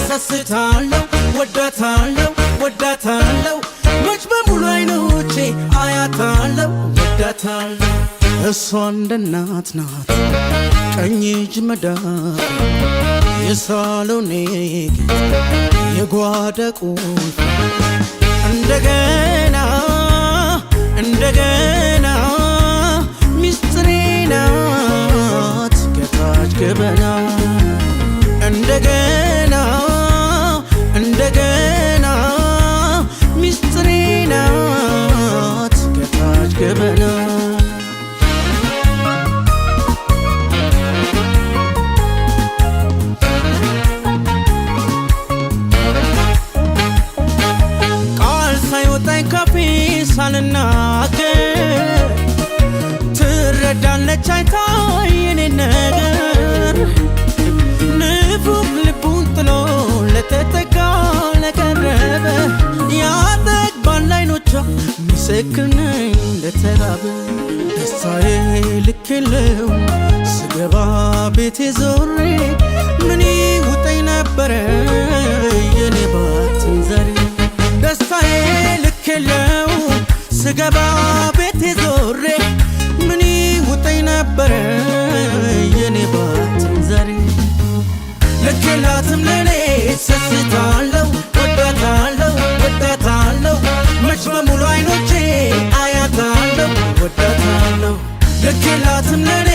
ሰስታለው ወዳታለው መች በሙሉ አይኖቼ አያታለው ወዳታለው እሷ እንደ እናት ናት ቀኝ እጅ መዳፍ የሳሎኔ የጓዳ ቁልፍ እንደገና ሚስጥሬ ናት ገባች ገበና እንደገና ሚስጥሬ ናት ገባች ገበና ቃል ሳይወጣኝ ካፌ ሳልናገር ትረዳለች አይታይ የኔን ነገር ንፉግ ልቡን ጥሎ ለተጠጋ ለቀረበ ያጠግባል አይኖቿ ምስክር ነኝ ለተራበ ደስታዬ ልክ የለው ስገባ ቤቴ ዞሬ ምን ይውጠኝ ነበረ የኔ ባትን ዘሬ ደስታዬ ልክ የለው ስገባ ቤቴ ዞሬ ምን ይውጠኝ ነበረ የኔ ባትን ዘሬ ልክ የላትም ለኔ ሰስታለው ወዳታለው መች በሙሉ አይኖቼ አያታለው ወዳታለው ልክ የላትም ለኔ